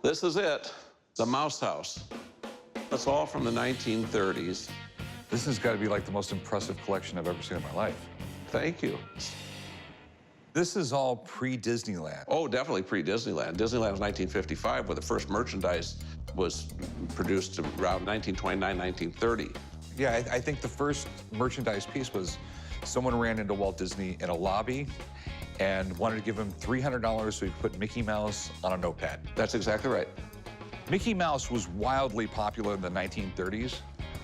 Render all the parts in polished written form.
This is it, the Mouse House. That's all from the 1930s. This has got to be like the most impressive collection I've ever seen in my life. Thank you. This is all pre-Disneyland. Oh, definitely pre-Disneyland. Disneyland was 1955, where the first merchandise was produced around 1929, 1930. Yeah, I think the first merchandise piece was someone ran into Walt Disney in a lobby and wanted to give him $300 so he could put Mickey Mouse on a notepad. That's exactly right. Mickey Mouse was wildly popular in the 1930s,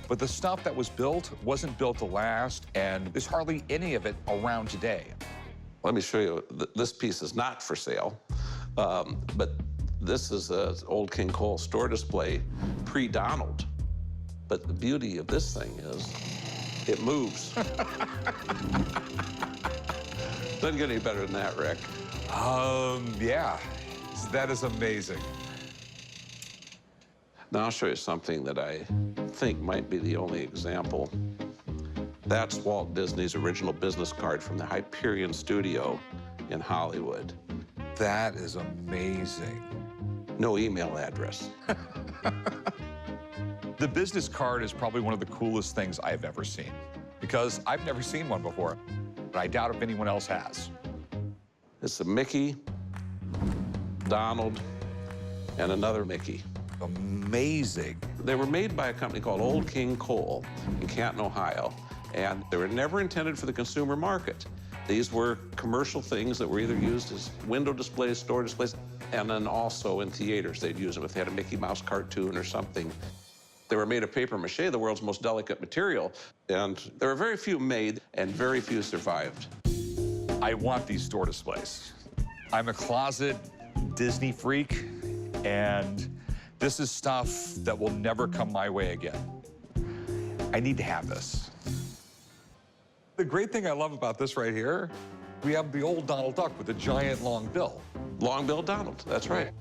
but the stuff that was built wasn't built to last, and there's hardly any of it around today. Let me show you. This piece is not for sale, but this is an old King Cole store display, pre-Donald. But the beauty of this thing is it moves. Doesn't get any better than that, Rick. Yeah, that is amazing. Now I'll show you something that I think might be the only example. That's Walt Disney's original business card from the Hyperion Studio in Hollywood. That is amazing. No email address. The business card is probably one of the coolest things I've ever seen, because I've never seen one before, but I doubt if anyone else has. It's a Mickey, Donald, and another Mickey. Amazing. They were made by a company called Old King Cole in Canton, Ohio, and they were never intended for the consumer market. These were commercial things that were either used as window displays, store displays, and then also in theaters they'd use them if they had a Mickey Mouse cartoon or something. They were made of paper mache, the world's most delicate material, and there were very few made and very few survived. I want these store displays. I'm a closet Disney freak, and this is stuff that will never come my way again. I need to have this. The great thing I love about this right here, we have the old Donald Duck with the giant long bill. Long-billed Donald, that's right.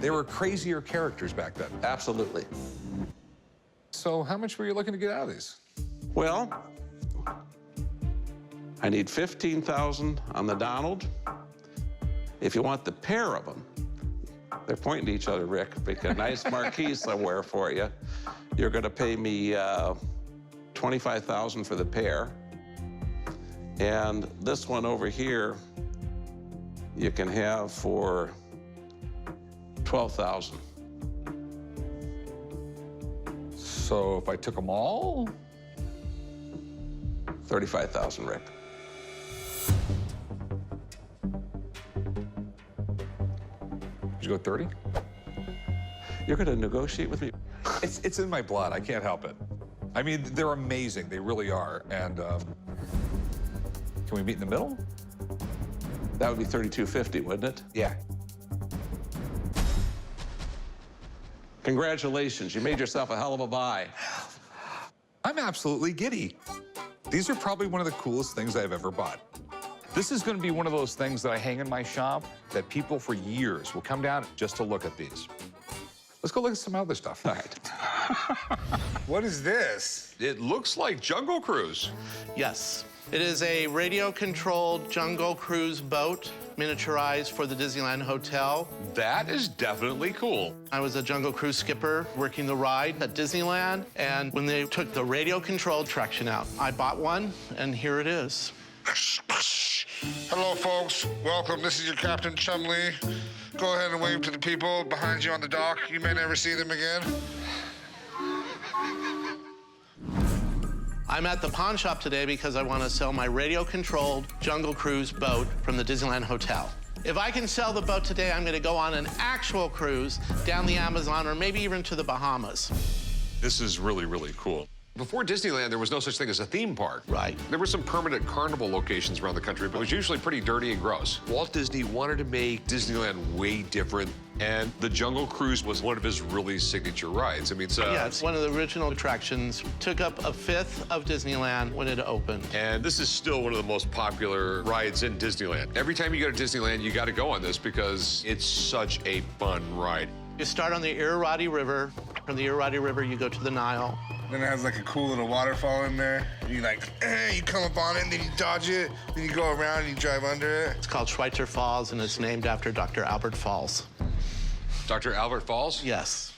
They were crazier characters back then. Absolutely. So how much were you looking to get out of these? Well, I need $15,000 on the Donald. If you want the pair of them, they're pointing to each other, Rick, because a nice marquee somewhere for you. You're gonna pay me $25,000 for the pair. And this one over here, you can have for $12,000. So if I took them all? $35,000, Rick. Did you go 30? You're gonna negotiate with me? It's in my blood. I can't help it. I mean, they're amazing. They really are. And can we meet in the middle? That would be $32.50, wouldn't it? Yeah. Congratulations, you made yourself a hell of a buy. I'm absolutely giddy. These are probably one of the coolest things I've ever bought. This is going to be one of those things that I hang in my shop that people for years will come down just to look at these. Let's go look at some other stuff. All right. What is this? It looks like Jungle Cruise. Yes. It is a radio-controlled Jungle Cruise boat, miniaturized for the Disneyland Hotel. That is definitely cool. I was a Jungle Cruise skipper working the ride at Disneyland, and when they took the radio-controlled attraction out, I bought one, and here it is. Hello, folks. Welcome. This is your Captain Chumley. Go ahead and wave to the people behind you on the dock. You may never see them again. I'm at the pawn shop today because I want to sell my radio-controlled Jungle Cruise boat from the Disneyland Hotel. If I can sell the boat today, I'm going to go on an actual cruise down the Amazon or maybe even to the Bahamas. This is really, really cool. Before Disneyland, there was no such thing as a theme park. Right. There were some permanent carnival locations around the country, but it was usually pretty dirty and gross. Walt Disney wanted to make Disneyland way different, and the Jungle Cruise was one of his really signature rides. I mean, Yeah, it's one of the original attractions. Took up a fifth of Disneyland when it opened. And this is still one of the most popular rides in Disneyland. Every time you go to Disneyland, you got to go on this because it's such a fun ride. You start on the Irrawaddy River. From the Irrawaddy River, you go to the Nile. Then it has like a cool little waterfall in there. You you come up on it, and then you dodge it, then you go around and you drive under it. It's called Schweitzer Falls, and it's named after Dr. Albert Falls. Dr. Albert Falls? Yes.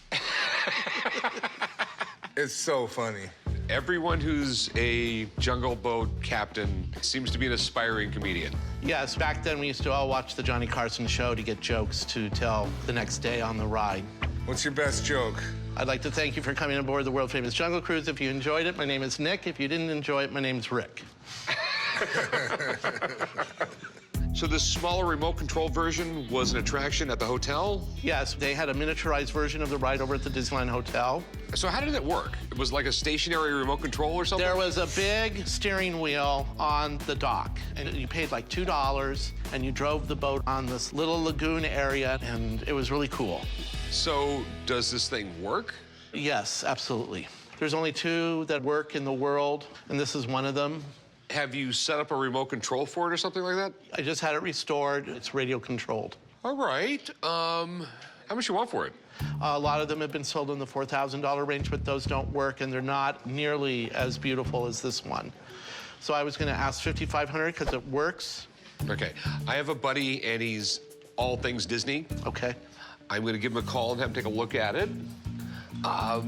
It's so funny. Everyone who's a jungle boat captain seems to be an aspiring comedian. Yes, back then we used to all watch the Johnny Carson show to get jokes to tell the next day on the ride. What's your best joke? I'd like to thank you for coming aboard the world-famous Jungle Cruise. If you enjoyed it, my name is Nick. If you didn't enjoy it, my name's Rick. So this smaller remote control version was an attraction at the hotel? Yes, they had a miniaturized version of the ride over at the Disneyland Hotel. So how did it work? It was like a stationary remote control or something? There was a big steering wheel on the dock, and you paid like $2, and you drove the boat on this little lagoon area, and it was really cool. So does this thing work? Yes, absolutely. There's only 2 that work in the world, and this is one of them. Have you set up a remote control for it or something like that? I just had it restored. It's radio controlled. All right. How much you want for it? A lot of them have been sold in the $4,000 range, but those don't work, and they're not nearly as beautiful as this one. So I was going to ask $5,500 because it works. Okay. I have a buddy, and he's all things Disney. Okay. I'm going to give him a call and have him take a look at it. I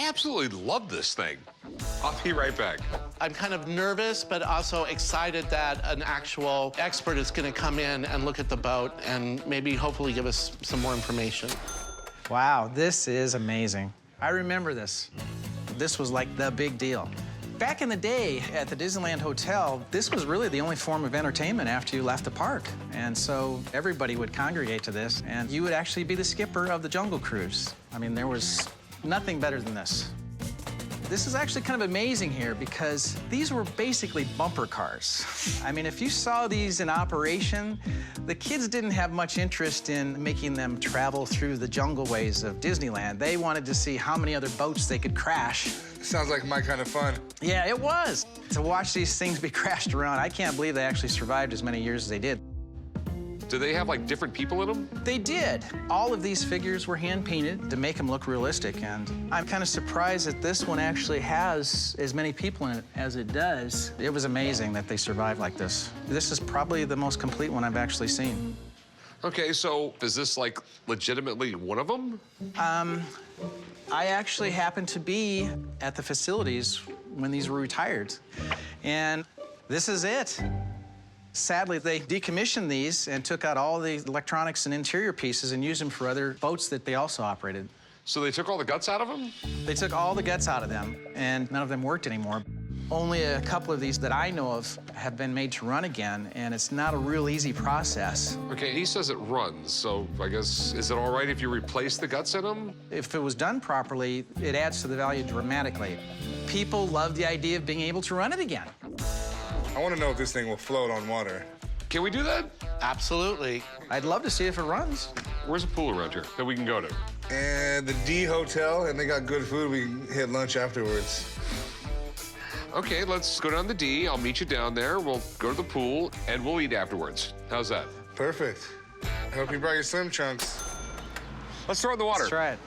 absolutely love this thing. I'll be right back. I'm kind of nervous, but also excited that an actual expert is going to come in and look at the boat and maybe hopefully give us some more information. Wow, this is amazing. I remember this. This was like the big deal. Back in the day at the Disneyland Hotel, this was really the only form of entertainment after you left the park. And so everybody would congregate to this, and you would actually be the skipper of the Jungle Cruise. I mean, there was nothing better than this. This is actually kind of amazing here because these were basically bumper cars. I mean, if you saw these in operation, the kids didn't have much interest in making them travel through the jungle ways of Disneyland. They wanted to see how many other boats they could crash. Sounds like my kind of fun. Yeah, it was. To watch these things be crashed around, I can't believe they actually survived as many years as they did. Do they have, like, different people in them? They did. All of these figures were hand-painted to make them look realistic, and I'm kind of surprised that this one actually has as many people in it as it does. It was amazing that they survived like this. This is probably the most complete one I've actually seen. Okay, so is this, like, legitimately one of them? I actually happened to be at the facilities when these were retired, and this is it. Sadly, they decommissioned these and took out all the electronics and interior pieces and used them for other boats that they also operated. So they took all the guts out of them? They took all the guts out of them, and none of them worked anymore. Only a couple of these that I know of have been made to run again, and it's not a real easy process. Okay, he says it runs, so I guess, is it all right if you replace the guts in them? If it was done properly, it adds to the value dramatically. People love the idea of being able to run it again. I want to know if this thing will float on water. Can we do that? Absolutely. I'd love to see if it runs. Where's a pool around here that we can go to? And the D Hotel, and they got good food. We can hit lunch afterwards. Okay, let's go down the D. I'll meet you down there. We'll go to the pool, and we'll eat afterwards. How's that? Perfect. I hope you brought your swim trunks. Let's throw it in the water. Let's try it.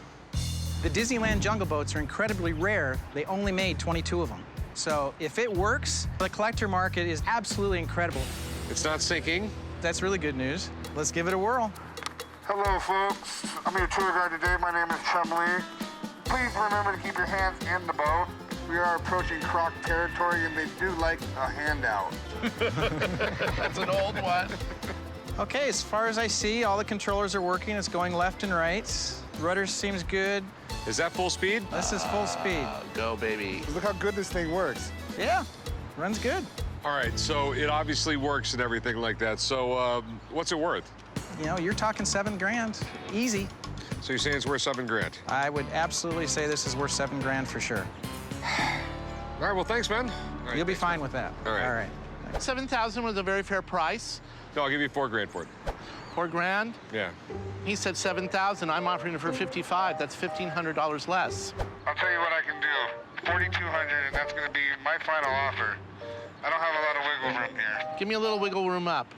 The Disneyland Jungle Boats are incredibly rare. They only made 22 of them. So if it works, the collector market is absolutely incredible. It's not sinking. That's really good news. Let's give it a whirl. Hello, folks. I'm your tour guide today. My name is Chum Lee. Please remember to keep your hands in the boat. We are approaching Croc territory, and they do like a handout. That's an old one. Okay, as far as I see, all the controllers are working. It's going left and right. Rudder seems good. Is that full speed? This is full speed. Go, baby. Look how good this thing works. Yeah, runs good. All right, so it obviously works and everything like that. So what's it worth? You know, you're talking $7 grand, easy. So you're saying it's worth $7 grand? I would absolutely say this is worth $7 grand for sure. All right, well, thanks, man. All right, You'll be fine with that. All right. All right. $7,000 was a very fair price. No, I'll give you $4 grand for it. $4 grand. Yeah. He said $7,000. I'm offering it for $5,500. That's $1,500 less. I'll tell you what I can do. $4,200, and that's going to be my final offer. I don't have a lot of wiggle room here. Give me a little wiggle room up.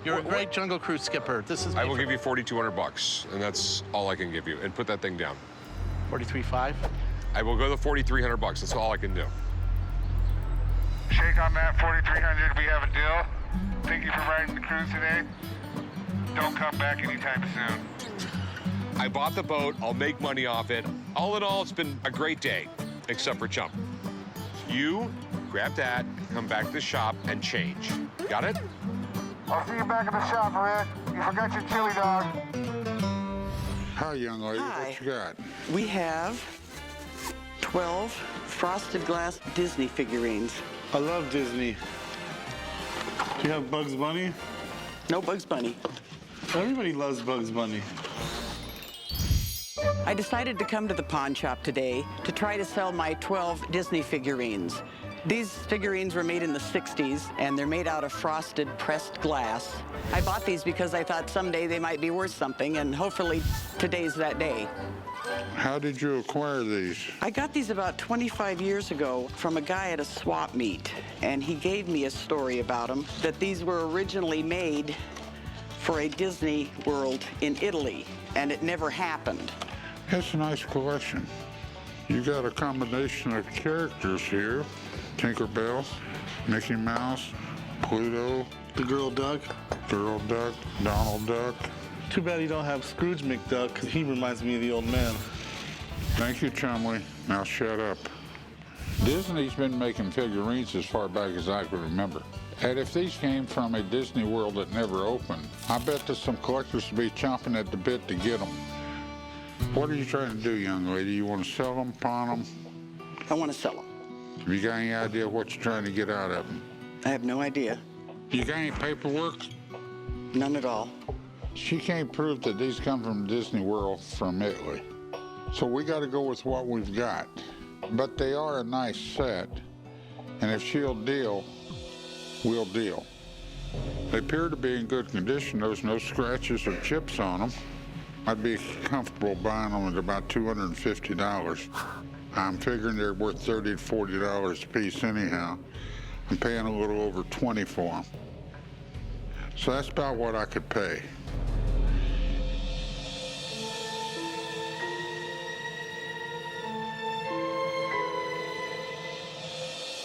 You're a great Jungle Cruise skipper. This is I will give you $4,200, and that's all I can give you. And put that thing down. $43,500. I will go to $4,300. That's all I can do. Shake on that, $4,300. We have a deal. Thank you for riding the cruise today. don't come back anytime soon. I bought the boat. I'll make money off it. All in all, it's been a great day, except for Chump. You grab that, come back to the shop, and change. Got it? I'll see you back at the shop, Rick. You forgot your chili dog. Hi, young lady. Hi. What you got? We have 12 frosted glass Disney figurines. I love Disney. Do you have Bugs Bunny? No Bugs Bunny. Everybody loves Bugs Bunny. I decided to come to the pawn shop today to try to sell my 12 Disney figurines. These figurines were made in the 60s, and they're made out of frosted pressed glass. I bought these because I thought someday they might be worth something, and hopefully today's that day. How did you acquire these? I got these about 25 years ago from a guy at a swap meet, and he gave me a story about them, that these were originally made for a Disney World in Italy, and it never happened. It's a nice collection. You got a combination of characters here. Tinkerbell, Mickey Mouse, Pluto, The Girl Duck. Girl Duck, Donald Duck. Too bad you don't have Scrooge McDuck, 'cause he reminds me of the old man. Thank you, Chumley. Now shut up. Disney's been making figurines as far back as I can remember. And if these came from a Disney World that never opened, I bet that some collectors would be chomping at the bit to get them. What are you trying to do, young lady? You want to sell them, pawn them? I want to sell them. Have you got any idea what you're trying to get out of them? I have no idea. You got any paperwork? None at all. She can't prove that these come from Disney World from Italy. So we got to go with what we've got. But they are a nice set. And if she'll deal, we'll deal. They appear to be in good condition. There's no scratches or chips on them. I'd be comfortable buying them at about $250. I'm figuring they're worth $30 to $40 a piece anyhow. I'm paying a little over $20 for them. So that's about what I could pay.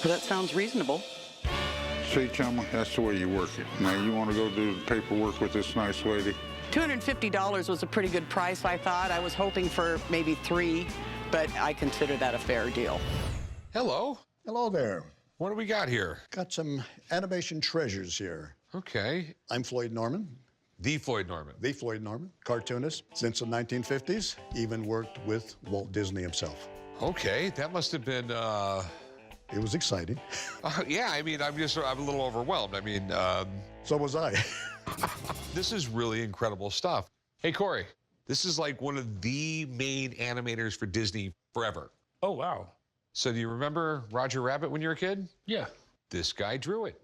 But that sounds reasonable. See, Chumley, that's the way you work it. Now, you want to go do the paperwork with this nice lady? $250 was a pretty good price, I thought. I was hoping for maybe 3, but I consider that a fair deal. Hello. Hello there. What do we got here? Got some animation treasures here. Okay. I'm Floyd Norman, The Floyd Norman. the Floyd Norman, cartoonist since the 1950s, even worked with Walt Disney himself. Okay, that must have been, It was exciting. yeah, I mean, I'm a little overwhelmed. I mean, So was I. this is really incredible stuff. Hey, Corey, this is like one of the main animators for Disney forever. Oh, wow. So do you remember Roger Rabbit when you were a kid? Yeah. This guy drew it.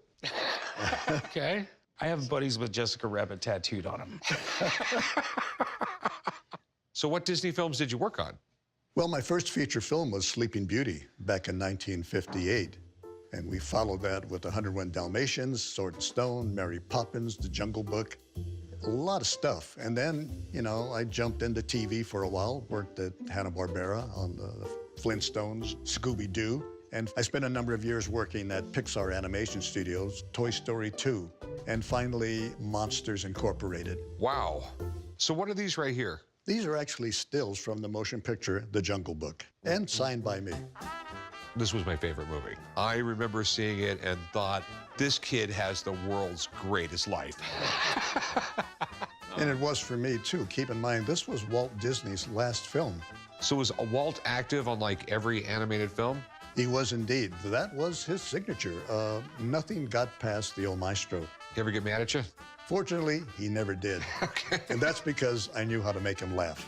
Okay. I have buddies with Jessica Rabbit tattooed on them. So what Disney films did you work on? Well, my first feature film was Sleeping Beauty back in 1958. And we followed that with 101 Dalmatians, Sword and Stone, Mary Poppins, The Jungle Book, a lot of stuff. And then, you know, I jumped into TV for a while, worked at Hanna-Barbera on the Flintstones, Scooby-Doo, and I spent a number of years working at Pixar Animation Studios, Toy Story 2, and finally Monsters Incorporated. Wow. So what are these right here? These are actually stills from the motion picture The Jungle Book, and signed by me. This was my favorite movie. I remember seeing it and thought, this kid has the world's greatest life. And it was for me, too. Keep in mind, this was Walt Disney's last film. So was Walt active on like every animated film? He was indeed. That was his signature. Nothing got past the old maestro. He ever get mad at you? Fortunately, he never did. Okay. And that's because I knew how to make him laugh.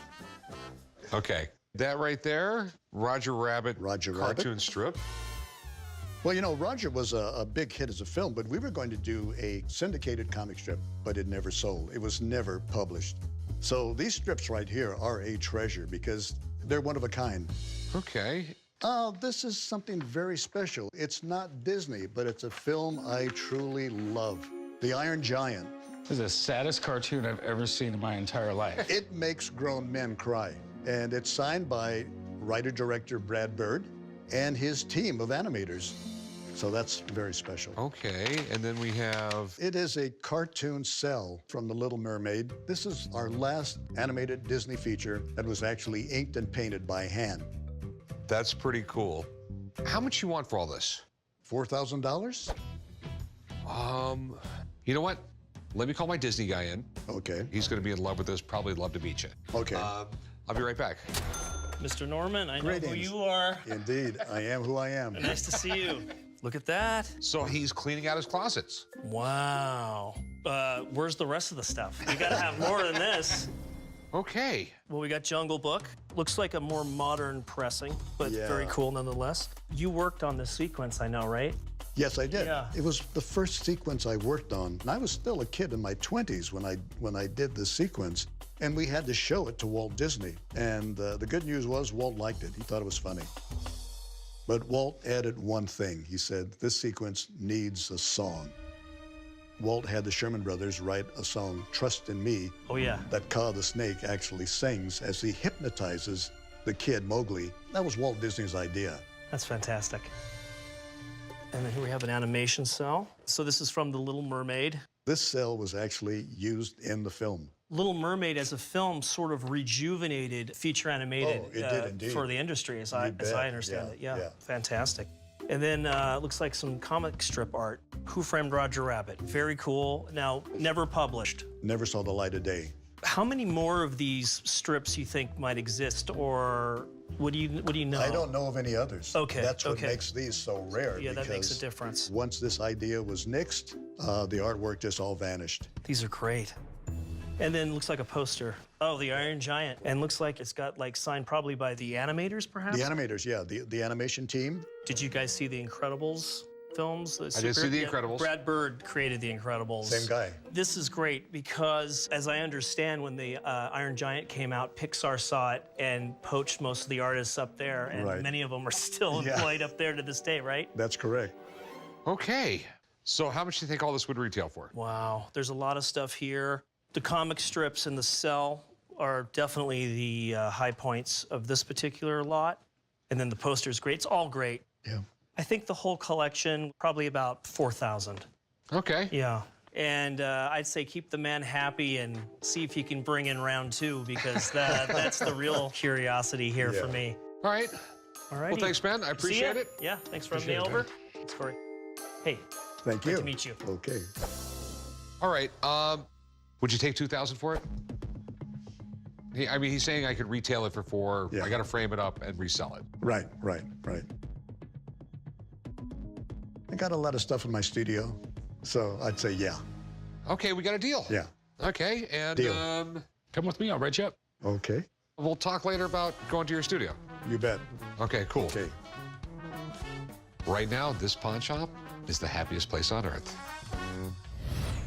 Okay. That right there, Roger Rabbit Roger cartoon Rabbit. strip. Well, you know, Roger was a big hit as a film, but we were going to do a syndicated comic strip, but it never sold. It was never published. So these strips right here are a treasure because they're one of a kind. Okay. Oh, this is something very special. It's not Disney, but it's a film I truly love. The Iron Giant. This is the saddest cartoon I've ever seen in my entire life. It makes grown men cry. And it's signed by writer-director Brad Bird and his team of animators. So that's very special. Okay, and then we have... It is a cartoon cell from The Little Mermaid. This is our last animated Disney feature that was actually inked and painted by hand. That's pretty cool. How much you want for all this? $4,000? You know what? Let me call my Disney guy in. Okay. He's going to be in love with this, probably love to meet you. Okay. I'll be right back. Mr. Norman, I know Greetings. who you are. Indeed, I am who I am. Nice to see you. Look at that. So he's cleaning out his closets. Wow. Where's the rest of the stuff? You gotta have more than this. Okay. Well, we got Jungle Book. Looks like a more modern pressing, but very cool nonetheless. You worked on this sequence, I know, right? Yes, I did. Yeah. It was the first sequence I worked on. And I was still a kid in my 20s when I did this sequence. And we had to show it to Walt Disney. And the good news was Walt liked it. He thought it was funny. But Walt added one thing. He said, this sequence needs a song. Walt had the Sherman Brothers write a song, Trust in Me, that Kaa the Snake actually sings as he hypnotizes the kid, Mowgli. That was Walt Disney's idea. That's fantastic. And then here we have an animation cell. So this is from The Little Mermaid. This cell was actually used in the film. Little Mermaid as a film sort of rejuvenated feature animated it did indeed. for the industry, as I understand it. Yeah, fantastic. And then looks like some comic strip art. Who Framed Roger Rabbit? Very cool. Now, never published. Never saw the light of day. How many more of these strips you think might exist, or what do you know? I don't know of any others. Okay. That's what makes these so rare. Yeah, that makes a because difference. Once this idea was nixed, the artwork just all vanished. These are great. And then looks like a poster. Oh, the Iron Giant. And looks like it's got like signed probably by the animators, perhaps? The animators, yeah, the animation team. Did you guys see the Incredibles films? I did see The Incredibles. Brad Bird created the Incredibles. Same guy. This is great because, as I understand, when the Iron Giant came out, Pixar saw it and poached most of the artists up there, and many of them are still employed up there to this day, right? That's correct. Okay. So how much do you think all this would retail for? Wow, there's a lot of stuff here. The comic strips in the cell are definitely the high points of this particular lot. And then the poster's great. It's all great. Yeah. I think the whole collection, probably about 4,000. Okay. Yeah. And I'd say keep the man happy and see if you can bring in round two, because that's the real curiosity here for me. All right. All right. Well, thanks, Ben. I appreciate it. Yeah, thanks for having me over. Thanks, Corey. Hey. Thank you. Good to meet you. Okay. All right. Would you take $2,000 for it? I mean, he's saying I could retail it for $4,000. Yeah. I got to frame it up and resell it. Right. I got a lot of stuff in my studio, so I'd say yeah. Okay, we got a deal. Yeah. Okay, and Deal. Come with me, I'll write you up. Okay. We'll talk later about going to your studio. You bet. Okay, cool. Okay. Right now, this pawn shop is the happiest place on earth.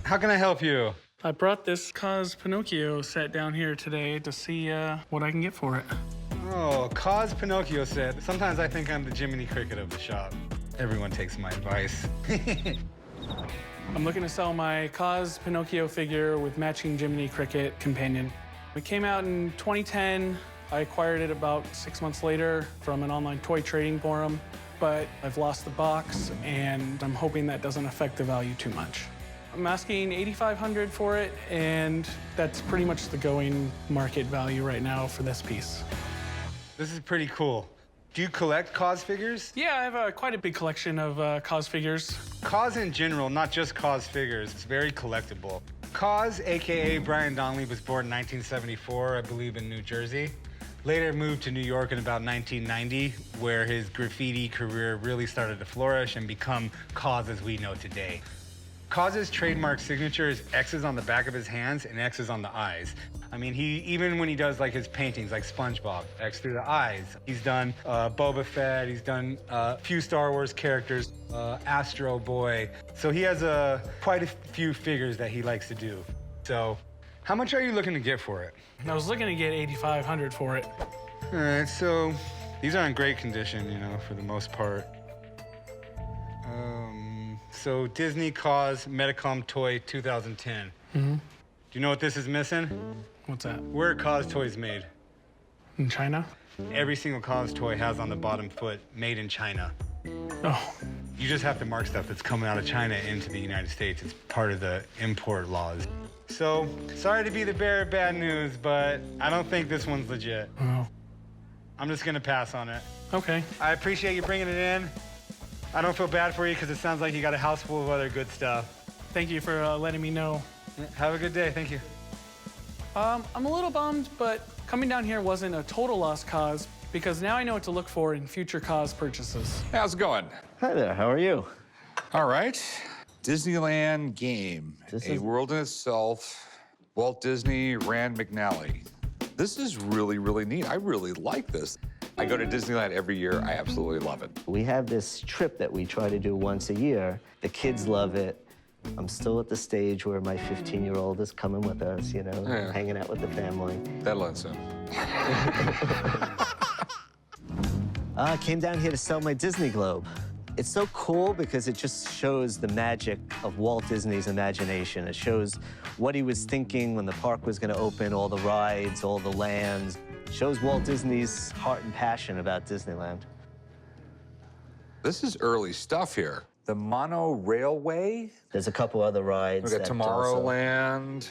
How can I help you? I brought this Cos Pinocchio set down here today to see what I can get for it. Oh, Cos Pinocchio set. Sometimes I think I'm the Jiminy Cricket of the shop. Everyone takes my advice. I'm looking to sell my Cos Pinocchio figure with matching Jiminy Cricket companion. It came out in 2010. I acquired it about 6 months later from an online toy trading forum, but I've lost the box, and I'm hoping that doesn't affect the value too much. I'm asking $8,500 for it, and that's pretty much the going market value right now for this piece. This is pretty cool. Do you collect Cos figures? Yeah, I have quite a big collection of Cos figures. Cos in general, not just Cos figures, it's very collectible. Cos, AKA Brian Donnelly, was born in 1974, I believe, in New Jersey. Later moved to New York in about 1990, where his graffiti career really started to flourish and become Cos as we know today. Cos's trademark signature is X's on the back of his hands and X's on the eyes. I mean, even when he does like his paintings like SpongeBob, X through the eyes. He's done Boba Fett, he's done a few Star Wars characters, Astro Boy. So he has quite a few figures that he likes to do. So how much are you looking to get for it? I was looking to get $8,500 for it. All right, so these are in great condition, you know, for the most part. So Disney Cos Metacom Toy 2010. Mm-hmm. Do you know what this is missing? What's that? Where are Cos toys made? In China? Every single Cos toy has on the bottom foot, made in China. Oh. You just have to mark stuff that's coming out of China into the United States. It's part of the import laws. So, sorry to be the bearer of bad news, but I don't think this one's legit. Oh. I'm just gonna pass on it. Okay. I appreciate you bringing it in. I don't feel bad for you because it sounds like you got a house full of other good stuff. Thank you for letting me know. Have a good day, thank you. I'm a little bummed, but coming down here wasn't a total lost cause because now I know what to look for in future cause purchases. How's it going? Hi there, how are you? All right. Disneyland game, A World in Itself, Walt Disney, Rand McNally. This is really, really neat. I really like this. I go to Disneyland every year. I absolutely love it. We have this trip that we try to do once a year. The kids love it. I'm still at the stage where my 15-year-old is coming with us, you know, hanging out with the family. That'll end soon. I came down here to sell my Disney Globe. It's so cool because it just shows the magic of Walt Disney's imagination. It shows what he was thinking when the park was going to open, all the rides, all the lands. It shows Walt Disney's heart and passion about Disneyland. This is early stuff here. The Mono Railway. There's a couple other rides. We got Tomorrowland,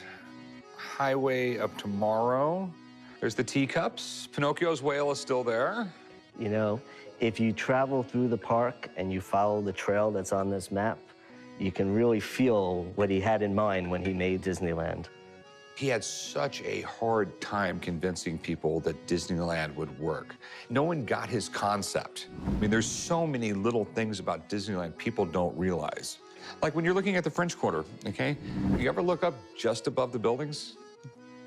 Highway of Tomorrow. There's the teacups. Pinocchio's whale is still there. You know, if you travel through the park and you follow the trail that's on this map, you can really feel what he had in mind when he made Disneyland. He had such a hard time convincing people that Disneyland would work. No one got his concept. I mean, there's so many little things about Disneyland people don't realize. Like when you're looking at the French Quarter, okay? You ever look up just above the buildings?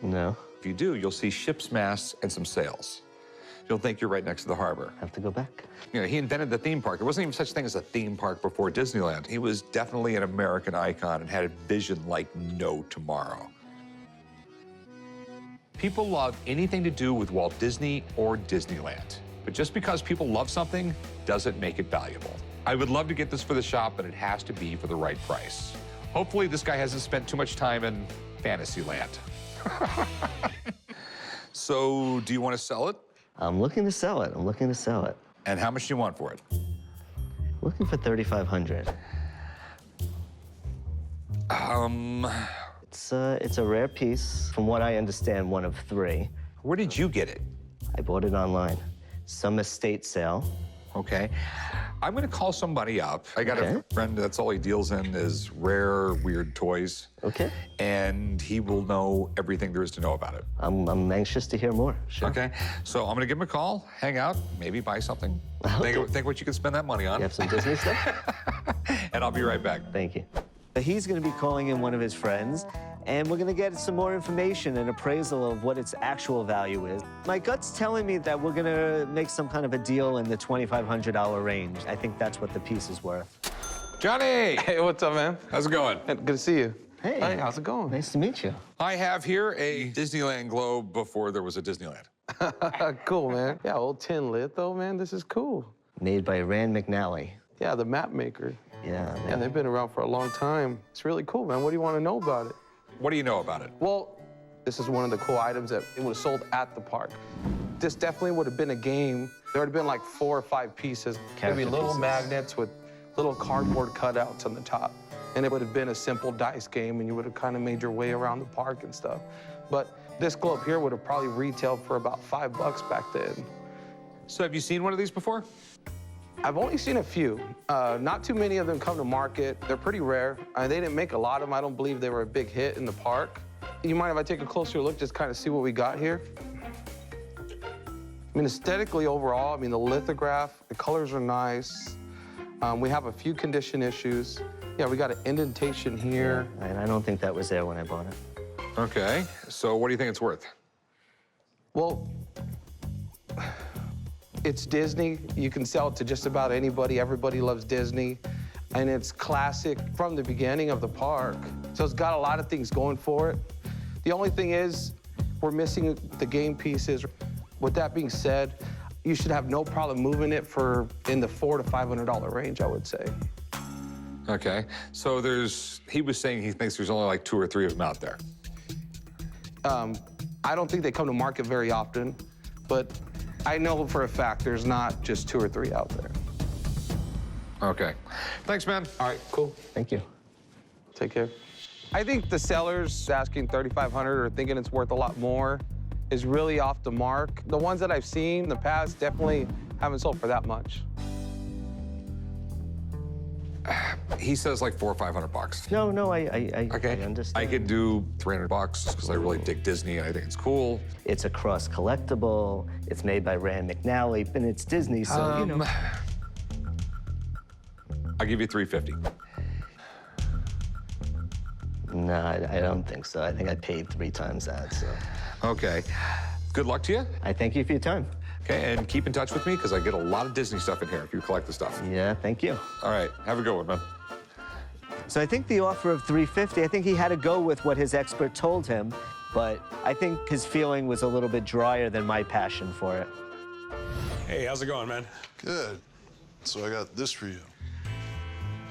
No. If you do, you'll see ship's masts and some sails. You'll think you're right next to the harbor. Have to go back. You know, he invented the theme park. There wasn't even such thing as a theme park before Disneyland. He was definitely an American icon and had a vision like no tomorrow. People love anything to do with Walt Disney or Disneyland. But just because people love something doesn't make it valuable. I would love to get this for the shop, but it has to be for the right price. Hopefully this guy hasn't spent too much time in Fantasyland. So, do you want to sell it? I'm looking to sell it. I'm looking to sell it. And how much do you want for it? Looking for $3,500. It's a rare piece. From what I understand, one of 3. Where did you get it? I bought it online. Some estate sale. Okay. I'm gonna call somebody up. I got a friend that's all he deals in is rare, weird toys. Okay. And he will know everything there is to know about it. I'm anxious to hear more. Sure. Okay. So I'm gonna give him a call, hang out, maybe buy something. Okay. Think what you can spend that money on. You have some Disney stuff? And I'll be right back. Thank you. He's going to be calling in one of his friends, and we're going to get some more information and appraisal of what its actual value is. My gut's telling me that we're going to make some kind of a deal in the $2,500 range. I think that's what the piece is worth. Johnny! Hey, what's up, man? How's it going? Good to see you. Hey. Hey, how's it going? Nice to meet you. I have here a Disneyland globe before there was a Disneyland. Cool, man. Yeah, old tin lid, though, man. This is cool. Made by Rand McNally. Yeah, the map maker. Yeah, man. Yeah, they've been around for a long time. It's really cool, man. What do you want to know about it? What do you know about it? Well, this is one of the cool items that it would have sold at the park. This definitely would have been a game. There would have been like 4 or 5 pieces. Maybe little magnets with little cardboard cutouts on the top. And it would have been a simple dice game, and you would have kind of made your way around the park and stuff. But this globe here would have probably retailed for about $5 back then. So have you seen one of these before? I've only seen a few. Not too many of them come to market. They're pretty rare. They didn't make a lot of them. I don't believe they were a big hit in the park. You mind if I take a closer look, just kind of see what we got here? I mean, aesthetically overall, I mean, the lithograph, the colors are nice. We have a few condition issues. Yeah, we got an indentation here. Yeah, and I don't think that was there when I bought it. Okay, so what do you think it's worth? Well, it's Disney. You can sell it to just about anybody. Everybody loves Disney. And it's classic from the beginning of the park. So it's got a lot of things going for it. The only thing is, we're missing the game pieces. With that being said, you should have no problem moving it for in the $400 to $500 range, I would say. Okay, so he was saying he thinks there's only like 2 or 3 of them out there. I don't think they come to market very often, but I know for a fact there's not just 2 or 3 out there. Okay. Thanks, man. All right, cool. Thank you. Take care. I think the sellers asking $3,500 or thinking it's worth a lot more is really off the mark. The ones that I've seen in the past definitely haven't sold for that much. He says like $400 or $500. No, I understand. I could do $300 because I really dig Disney and I think it's cool. It's a cross collectible. It's made by Rand McNally, and it's Disney, so you know. I'll give you $350. No, I don't think so. I think I paid 3 times that, so. Okay. Good luck to you. I thank you for your time. Okay, and keep in touch with me because I get a lot of Disney stuff in here if you collect the stuff. Yeah, thank you. All right, have a good one, man. So I think the offer of $350, I think he had to go with what his expert told him, but I think his feeling was a little bit drier than my passion for it. Hey, how's it going, man? Good. So I got this for you.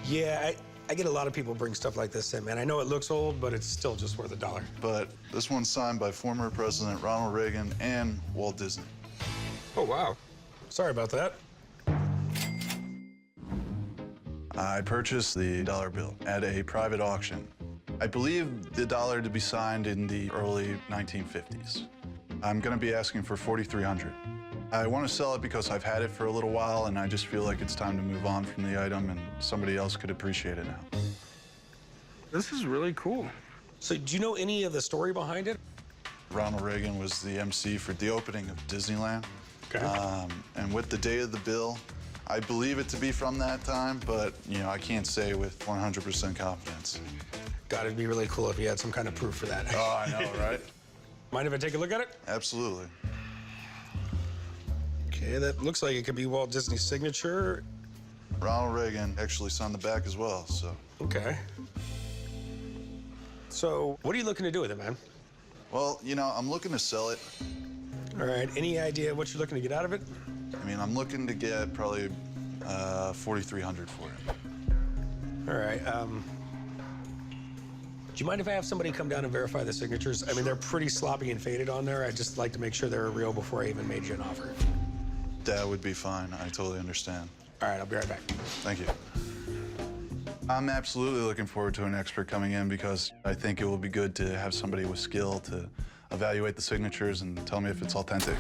Yeah, I get a lot of people bring stuff like this in, man. I know it looks old, but it's still just worth $1. But this one's signed by former President Ronald Reagan and Walt Disney. Oh, wow. Sorry about that. I purchased the dollar bill at a private auction. I believe the dollar to be signed in the early 1950s. I'm gonna be asking for $4,300. I want to sell it because I've had it for a little while and I just feel like it's time to move on from the item and somebody else could appreciate it now. This is really cool. So do you know any of the story behind it? Ronald Reagan was the MC for the opening of Disneyland. Okay. And with the date of the bill, I believe it to be from that time, but you know, I can't say with 100% confidence. God, it'd be really cool if you had some kind of proof for that. Oh, I know, right? Mind if I take a look at it? Absolutely. Okay, that looks like it could be Walt Disney's signature. Ronald Reagan actually signed the back as well, so. Okay. So, what are you looking to do with it, man? Well, you know, I'm looking to sell it. All right, any idea what you're looking to get out of it? I mean, I'm looking to get probably $4,300 for it. All right, do you mind if I have somebody come down and verify the signatures? I mean, they're pretty sloppy and faded on there. I'd just like to make sure they're real before I even made you an offer. That would be fine. I totally understand. All right, I'll be right back. Thank you. I'm absolutely looking forward to an expert coming in because I think it will be good to have somebody with skill to evaluate the signatures and tell me if it's authentic.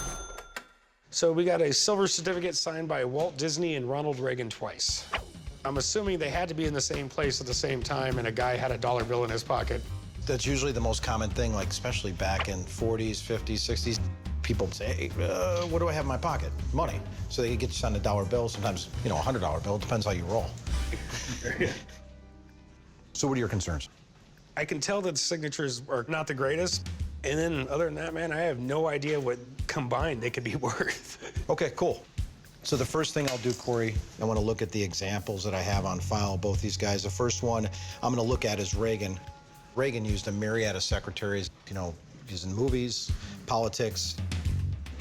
So we got a silver certificate signed by Walt Disney and Ronald Reagan twice. I'm assuming they had to be in the same place at the same time and a guy had a dollar bill in his pocket. That's usually the most common thing, like especially back in 40s, 50s, 60s. People say, hey, what do I have in my pocket? Money. So they get you on a dollar bill, sometimes, you know, a $100 bill. It depends how you roll. So what are your concerns? I can tell that the signatures are not the greatest. And then other than that, man, I have no idea what combined they could be worth. Okay, cool. So the first thing I'll do, Corey, I want to look at the examples that I have on file, both these guys. The first one I'm going to look at is Reagan. Reagan used a myriad of secretaries, you know, used in movies, politics.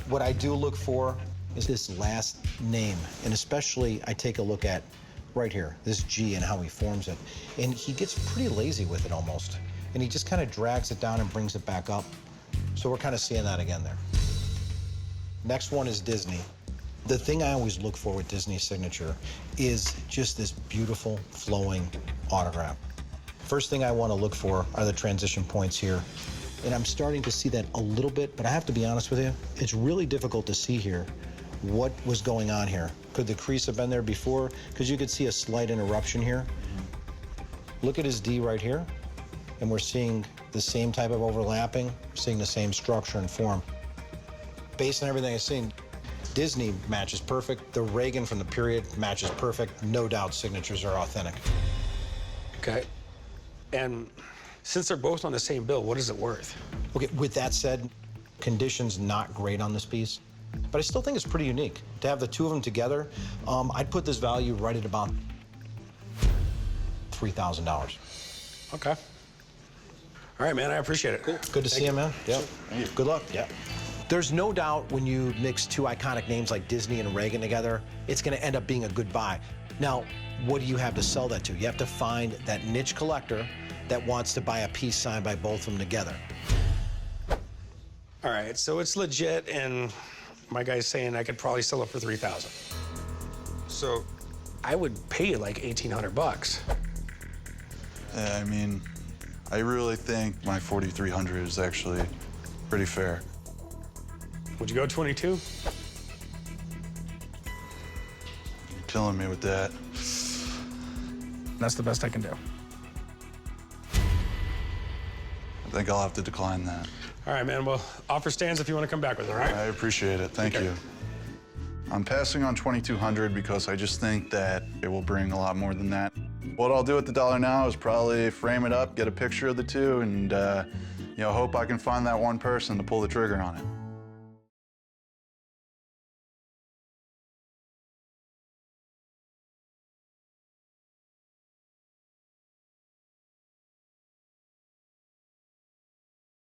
What I do look for is this last name, and especially I take a look at right here, this G and how he forms it. And he gets pretty lazy with it almost. And he just kind of drags it down and brings it back up. So we're kind of seeing that again there. Next one is Disney. The thing I always look for with Disney's signature is just this beautiful flowing autograph. First thing I want to look for are the transition points here. And I'm starting to see that a little bit, but I have to be honest with you, it's really difficult to see here what was going on here. Could the crease have been there before? Because you could see a slight interruption here. Look at his D right here, and we're seeing the same type of overlapping, we're seeing the same structure and form. Based on everything I've seen, Disney matches perfect. The Reagan from the period matches perfect. No doubt signatures are authentic. Okay. And since they're both on the same bill, what is it worth? Okay, with that said, condition's not great on this piece, but I still think it's pretty unique. To have the two of them together, I'd put this value right at about $3,000. Okay. All right, man, I appreciate it. Cool. Good to see you, man. Yep. Good luck. Yeah. There's no doubt when you mix two iconic names like Disney and Reagan together, it's going to end up being a good buy. Now, what do you have to sell that to? You have to find that niche collector that wants to buy a piece signed by both of them together. All right, so it's legit, and my guy's saying I could probably sell it for $3,000. So I would pay like 1,800 bucks. Yeah, I mean, I really think my 4,300 is actually pretty fair. Would you go 22? You're killing me with that. That's the best I can do. I think I'll have to decline that. All right, man. Well, offer stands if you want to come back with it, all right? I appreciate it. Thank you. I'm passing on 2,200 because I just think that it will bring a lot more than that. What I'll do with the dollar now is probably frame it up, get a picture of the two, and you know, hope I can find that one person to pull the trigger on it.